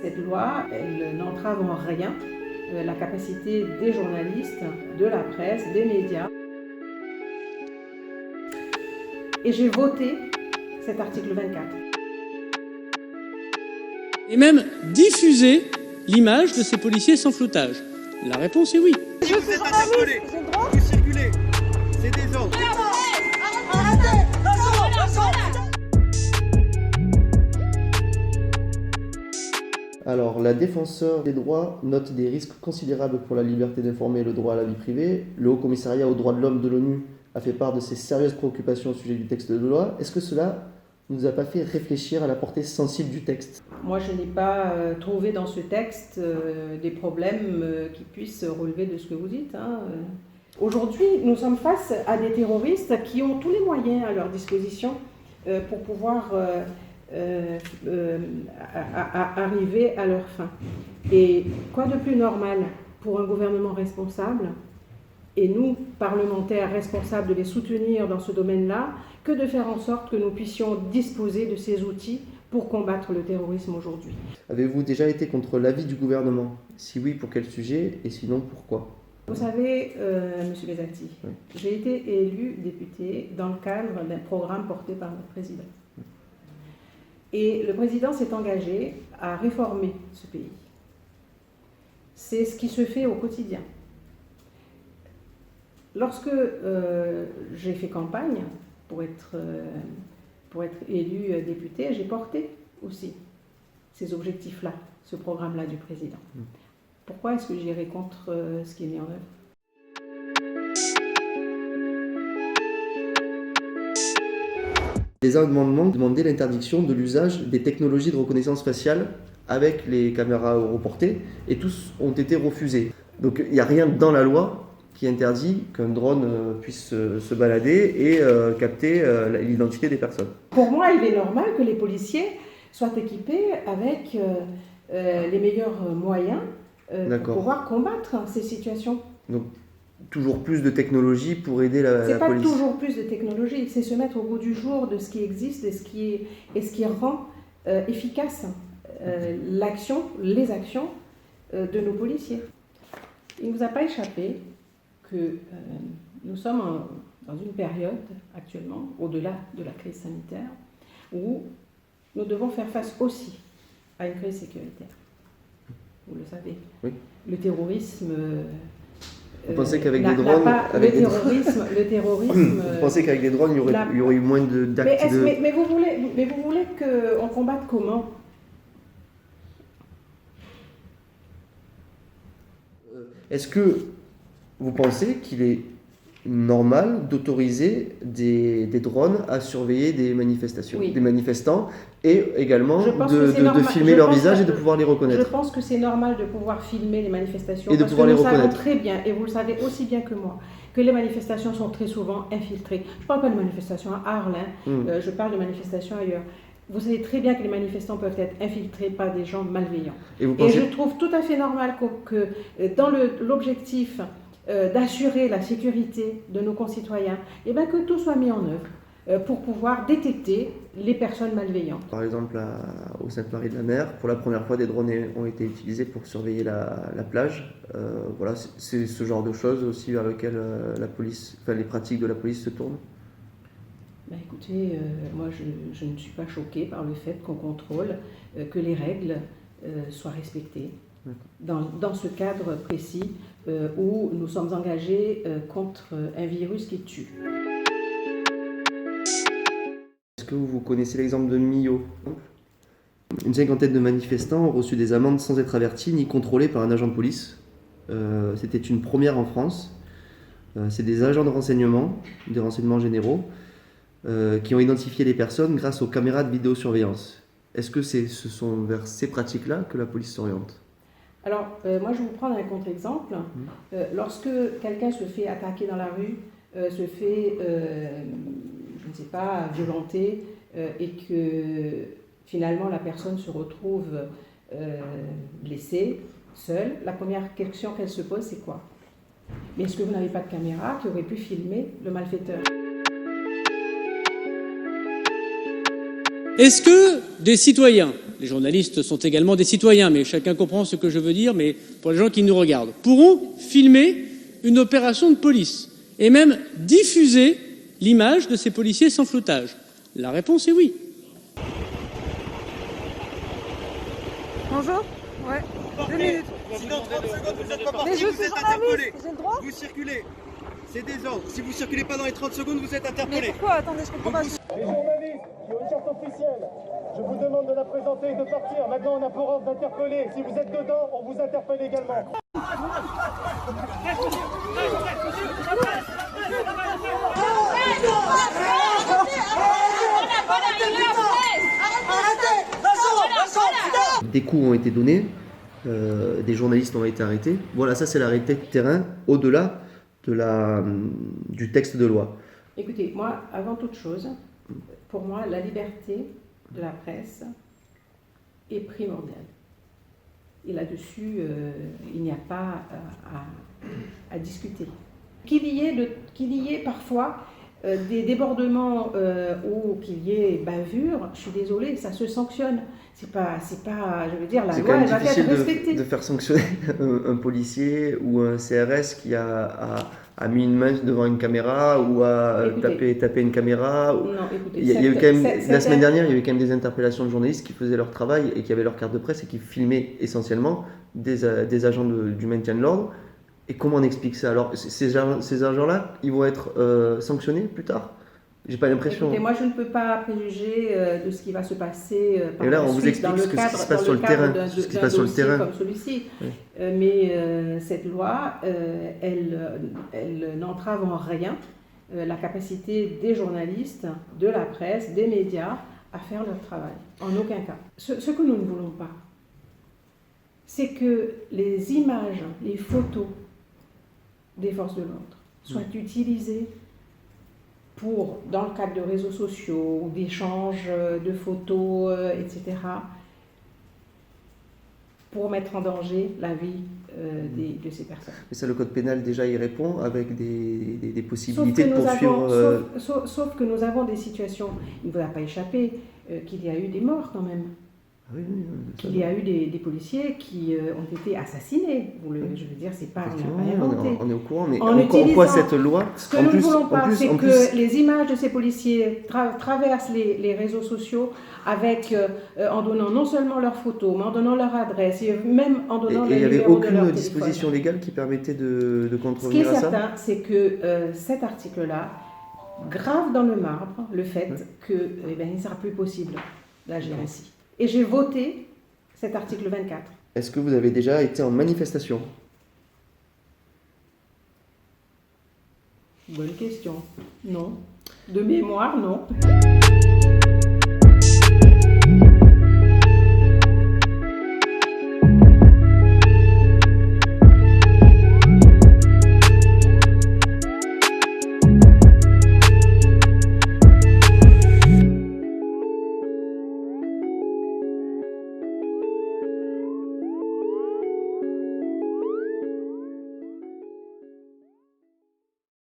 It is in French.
Cette loi, elle n'entrave en rien la capacité des journalistes, de la presse, des médias. Et j'ai voté cet article 24. Et même diffuser l'image de ces policiers sans floutage. La réponse est oui. Je suis journaliste, j'ai le droit. Vous circulez, c'est des ordres. Arrêtez. Alors, la défenseur des droits note des risques considérables pour la liberté d'informer et le droit à la vie privée. Le Haut Commissariat aux droits de l'homme de l'ONU a fait part de ses sérieuses préoccupations au sujet du texte de loi. Est-ce que cela ne nous a pas fait réfléchir à la portée sensible du texte ? Moi, je n'ai pas trouvé dans ce texte des problèmes qui puissent relever de ce que vous dites. Aujourd'hui, nous sommes face à des terroristes qui ont tous les moyens à leur disposition pour pouvoir arriver à leur fin. Et quoi de plus normal pour un gouvernement responsable, et nous, parlementaires responsables, de les soutenir dans ce domaine-là, que de faire en sorte que nous puissions disposer de ces outils pour combattre le terrorisme aujourd'hui. Avez-vous déjà été contre l'avis du gouvernement ? Si oui, pour quel sujet ? Et sinon, pourquoi ? Vous savez, M. Besatti, oui. J'ai été élu député dans le cadre d'un programme porté par notre président. Et le président s'est engagé à réformer ce pays. C'est ce qui se fait au quotidien. Lorsque j'ai fait campagne pour être élu député, j'ai porté aussi ces objectifs-là, ce programme-là du président. Pourquoi est-ce que j'irais contre ce qui est mis en œuvre ? Les amendements demandaient l'interdiction de l'usage des technologies de reconnaissance faciale avec les caméras aéroportées et tous ont été refusés. Donc il n'y a rien dans la loi qui interdit qu'un drone puisse se balader et capter l'identité des personnes. Pour moi, il est normal que les policiers soient équipés avec les meilleurs moyens pour pouvoir combattre ces situations. Donc, toujours plus de technologie pour aider la police. C'est pas toujours plus de technologie, c'est se mettre au goût du jour de ce qui existe et ce qui rend efficace les actions de nos policiers. Il ne vous a pas échappé que nous sommes dans une période actuellement, au-delà de la crise sanitaire, où nous devons faire face aussi à une crise sécuritaire. Vous le savez. Oui. Le terrorisme... Vous pensez qu'avec des drones... Le terrorisme... Vous pensez qu'avec des drones, il y aurait eu moins d'actes de... Mais vous voulez qu'on combatte comment ? Est-ce que vous pensez qu'il est normal d'autoriser des drones à surveiller des manifestations, oui. Des manifestants, et également de filmer leur visage et de pouvoir les reconnaître? Je pense que c'est normal de pouvoir filmer les manifestations et de pouvoir les reconnaître. Nous savons très bien, et vous le savez aussi bien que moi, que les manifestations sont très souvent infiltrées. Je ne parle pas de manifestations à Arles, je parle de manifestations ailleurs. Vous savez très bien que les manifestants peuvent être infiltrés par des gens malveillants. Et je trouve tout à fait normal que dans l'objectif d'assurer la sécurité de nos concitoyens, que tout soit mis en œuvre pour pouvoir détecter les personnes malveillantes. Par exemple, au Sainte-Marie-de-la-Mer, pour la première fois, des drones ont été utilisés pour surveiller la plage. Voilà, c'est ce genre de choses aussi vers lesquelles les pratiques de la police se tournent. Écoutez, moi je ne suis pas choquée par le fait qu'on contrôle que les règles soient respectées dans ce cadre précis où nous sommes engagés contre un virus qui tue. Est-ce que vous connaissez l'exemple de Millau ? Une cinquantaine de manifestants ont reçu des amendes sans être avertis ni contrôlés par un agent de police. C'était une première en France. C'est des agents de renseignement, des renseignements généraux, qui ont identifié les personnes grâce aux caméras de vidéosurveillance. Est-ce que ce sont vers ces pratiques-là que la police s'oriente ? Alors, moi je vais vous prendre un contre-exemple. Lorsque quelqu'un se fait attaquer dans la rue, se fait, je ne sais pas, violenter, et que finalement la personne se retrouve blessée, seule, la première question qu'elle se pose, c'est quoi ? Mais est-ce que vous n'avez pas de caméra qui aurait pu filmer le malfaiteur ? Est-ce que des citoyens les journalistes sont également des citoyens, mais chacun comprend ce que je veux dire, mais pour les gens qui nous regardent, pourront filmer une opération de police et même diffuser l'image de ces policiers sans floutage? La réponse est oui. Bonjour. Ouais. 2 minutes. Si dans 30 secondes vous n'êtes pas Mais parti, je vous suis êtes journaliste, interpellé. j'ai le droit. Vous circulez. C'est des ordres. Si vous circulez pas dans les 30 secondes, vous êtes Mais interpellé. pourquoi? Attendez, je comprends pas. Les journalistes qui ont une carte officielle, je vous demande de la présenter et de partir. Maintenant, on a pour ordre d'interpeller. Si vous êtes dedans, on vous interpelle également. Des coups ont été donnés, des journalistes ont été arrêtés. Voilà, ça c'est la réalité de terrain au-delà du texte de loi. Écoutez, moi, avant toute chose, pour moi, la liberté de la presse est primordiale. Et là-dessus, il n'y a pas à discuter. Qu'il y ait parfois des débordements ou qu'il y ait bavure, je suis désolée, ça se sanctionne. C'est pas, je veux dire, la C'est loi quand même elle va difficile être respectée. de faire sanctionner un policier ou un CRS qui a mis une main devant une caméra ou a tapé une caméra. Non, écoutez, Il y a eu quand même, la semaine dernière, il y avait quand même des interpellations de journalistes qui faisaient leur travail et qui avaient leur carte de presse et qui filmaient essentiellement des agents du maintien de l'ordre. Et comment on explique ça? Alors, ces agents-là, ils vont être sanctionnés plus tard? J'ai pas l'impression. Écoutez, moi, je ne peux pas préjuger de ce qui va se passer par Et là, la on vous suite explique dans le ce qui cadre se passe sur le terrain, ce qui se passe sur le terrain comme celui-ci. Oui. Mais cette loi, elle n'entrave en rien la capacité des journalistes, de la presse, des médias à faire leur travail. En aucun cas. Ce que nous ne voulons pas, c'est que les images, les photos des forces de l'ordre soient utilisées dans le cadre de réseaux sociaux ou d'échanges de photos, etc., pour mettre en danger la vie de ces personnes. Mais ça, le code pénal déjà y répond avec des possibilités de poursuivre. Sauf que nous avons des situations, il ne vous a pas échappé, qu'il y a eu des morts quand même. Oui, qu'il y a eu des policiers qui ont été assassinés. Je veux dire, c'est pas, on n'a pas inventé. On est au courant, mais En en quoi cette loi... Ce que nous ne voulons pas, c'est que les images de ces policiers traversent les réseaux sociaux en donnant non seulement leurs photos, mais en donnant leur adresse, et même en donnant les numéros de leur téléphone. Et il n'y avait aucune disposition légale qui permettait de contrevenir à ça? Ce qui est certain, c'est que cet article-là grave dans le marbre le fait qu'il ne sera plus possible d'agir ainsi. Et j'ai voté cet article 24. Est-ce que vous avez déjà été en manifestation? Bonne question. Non. De mémoire, non.